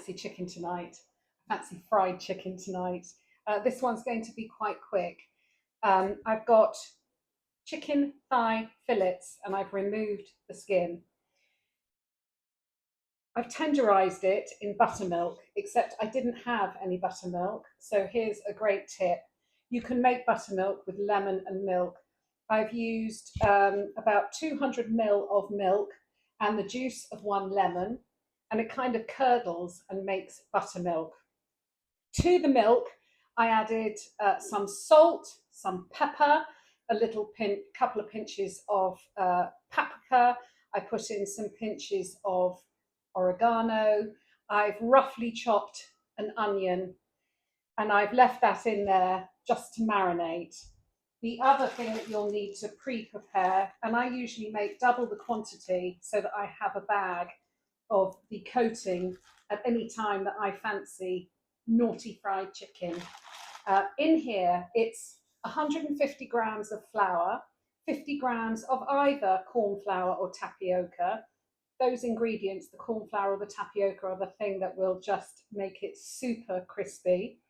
fancy chicken tonight. Fancy fried chicken tonight. This one's going to be quite quick. I've got chicken thigh fillets and I've removed the skin. I've tenderised it in buttermilk, except I didn't have any buttermilk. So here's a great tip. You can make buttermilk with lemon and milk. I've used about 200 ml of milk and the juice of 1 lemon, and it kind of curdles and makes buttermilk. To the milk, I added some salt, some pepper, a little couple of pinches of paprika. I put in some pinches of oregano. I've roughly chopped an onion, and I've left that in there just to marinate. The other thing that you'll need to pre-prepare, and I usually make double the quantity so that I have a bag of the coating at any time that I fancy naughty fried chicken. In here, it's 150 grams of flour, 50 grams of either corn flour or tapioca. Those ingredients, the corn flour or the tapioca, are the thing that will just make it super crispy.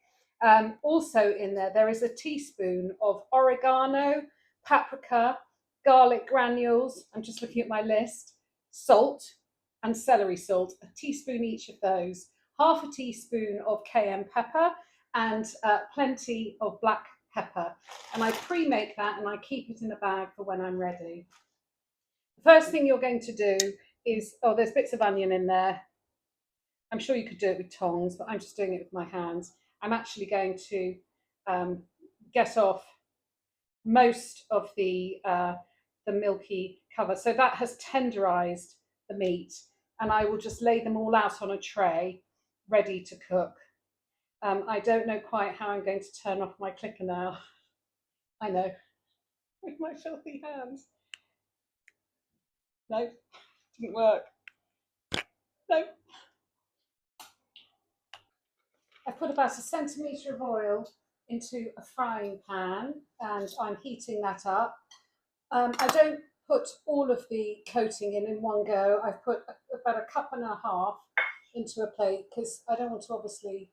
Also in there is a teaspoon of oregano, paprika, garlic granules, I'm just looking at my list, salt and celery salt, a teaspoon each of those, half a teaspoon of cayenne pepper, and plenty of black pepper. And I pre-make that and I keep it in a bag for when I'm ready. The first thing you're going to do is, oh, there's bits of onion in there. I'm sure you could do it with tongs, but I'm just doing it with my hands. I'm actually going to get off most of the milky cover. So that has tenderised the meat, and I will just lay them all out on a tray, ready to cook. I don't know quite how I'm going to turn off my clicker now. I know, with my filthy hands. No, didn't work. No. I put about 1 centimetre of oil into a frying pan and I'm heating that up. I don't put all of the coating in one go. I've put about 1.5 cups into a plate because I don't want to obviously,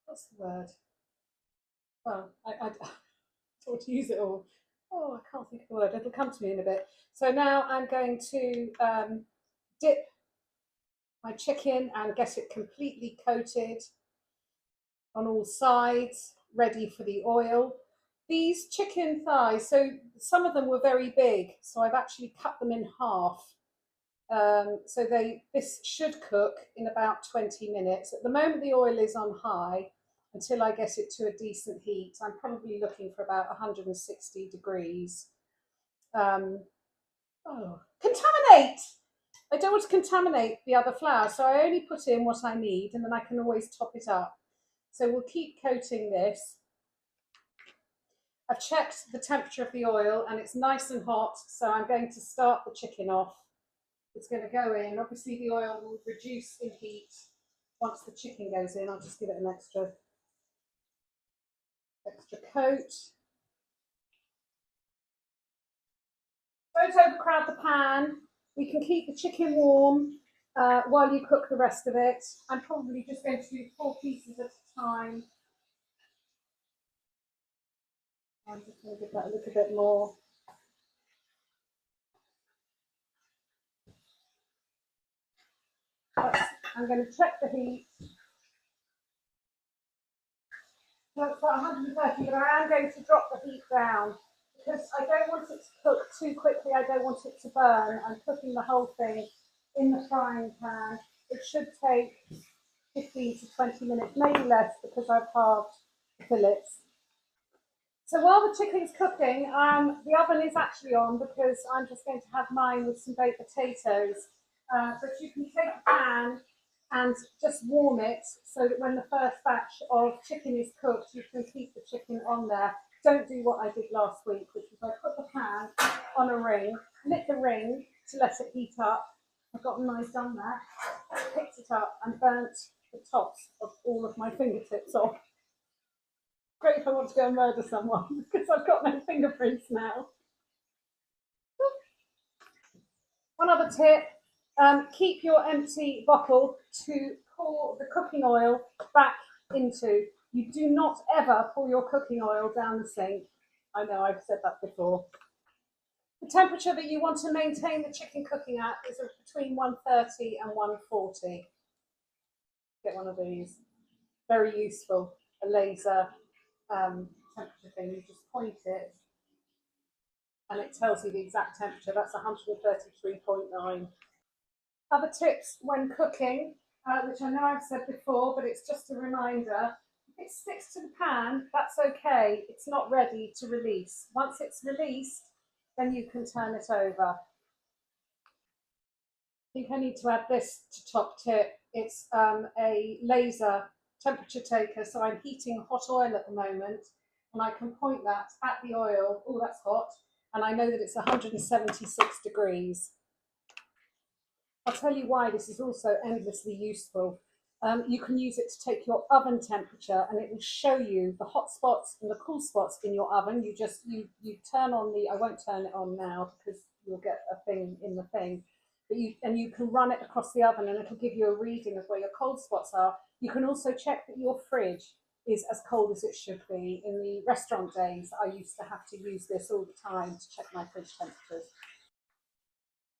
what's the word? Well, I don't want to use it all. Oh, I can't think of the word. It'll come to me in a bit. So now I'm going to dip my chicken and get it completely coated on all sides, ready for the oil. These chicken thighs, so some of them were very big, so I've actually cut them in half. So this should cook in about 20 minutes. At the moment the oil is on high until I get it to a decent heat. I'm probably looking for about 160 degrees. Contaminate! I don't want to contaminate the other flour, so I only put in what I need and then I can always top it up. So we'll keep coating this. I've checked the temperature of the oil and it's nice and hot, so I'm going to start the chicken off. It's going to go in. Obviously the oil will reduce in heat once the chicken goes in. I'll just give it an extra coat. Don't overcrowd the pan. We can keep the chicken warm while you cook the rest of it. I'm probably just going to do 4 pieces at a time. I'm just going to give that a little bit more. I'm going to check the heat. So it's about 130, but I am going to drop the heat down because I don't want it to cook too quickly. I don't want it to burn. I'm cooking the whole thing in the frying pan. It should take 15 to 20 minutes, maybe less, because I've halved the fillets. So while the chicken's cooking, the oven is actually on because I'm just going to have mine with some baked potatoes. But you can take a pan and just warm it so that when the first batch of chicken is cooked, you can keep the chicken on there. Don't do what I did last week, which was I put the pan on a ring, lit the ring to let it heat up. I've got nice done that, picked it up and burnt the tops of all of my fingertips off. Great if I want to go and murder someone because I've got no fingerprints now. One other tip, Keep your empty bottle to pour the cooking oil back into. You do not ever pour your cooking oil down the sink. I know I've said that before. The temperature that you want to maintain the chicken cooking at is between 130 and 140. Get one of these. Very useful. A laser temperature thing. You just point it and it tells you the exact temperature. That's 133.9. Other tips when cooking, which I know I've said before, but it's just a reminder. If it sticks to the pan, that's okay. It's not ready to release. Once it's released, then you can turn it over. I think I need to add this to top tip. It's a laser temperature taker, so I'm heating hot oil at the moment, and I can point that at the oil. Oh, that's hot. And I know that it's 176 degrees. I'll tell you why this is also endlessly useful. You can use it to take your oven temperature, and it will show you the hot spots and the cool spots in your oven. You turn on the, I won't turn it on now because you'll get a thing in the thing, but you can run it across the oven and it'll give you a reading of where your cold spots are. You can also check that your fridge is as cold as it should be. In the restaurant days, I used to have to use this all the time to check my fridge temperatures.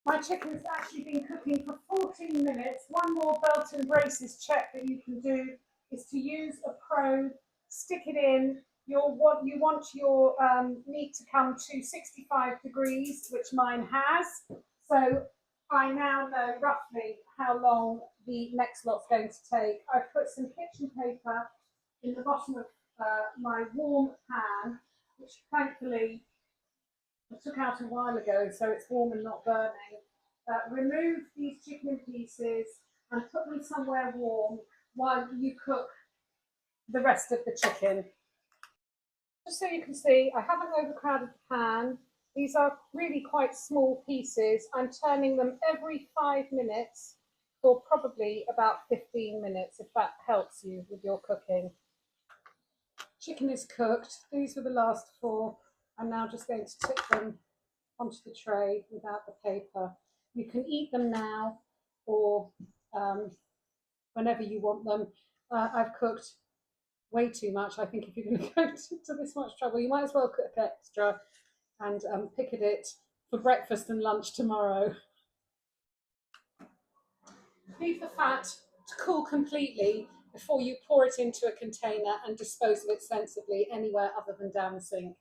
My chicken's actually been cooking for 14 minutes. One more belt and braces check that you can do is to use a probe, stick it in. You want your meat to come to 65 degrees, which mine has. So I now know roughly how long the next lot's going to take. I've put some kitchen paper in the bottom of my warm pan, which thankfully I took out a while ago, so it's warm and not burning. Remove these chicken in pieces and put them somewhere warm while you cook the rest of the chicken. Just so you can see, I haven't overcrowded the pan. These are really quite small pieces. I'm turning them every 5 minutes for probably about 15 minutes, if that helps you with your cooking. Chicken is cooked. These were the last 4. I'm now just going to tip them onto the tray without the paper. You can eat them now or whenever you want them. I've cooked way too much. I think if you're going to go to this much trouble, you might as well cook extra and picket it for breakfast and lunch tomorrow. Leave the fat to cool completely before you pour it into a container and dispose of it sensibly anywhere other than down the sink.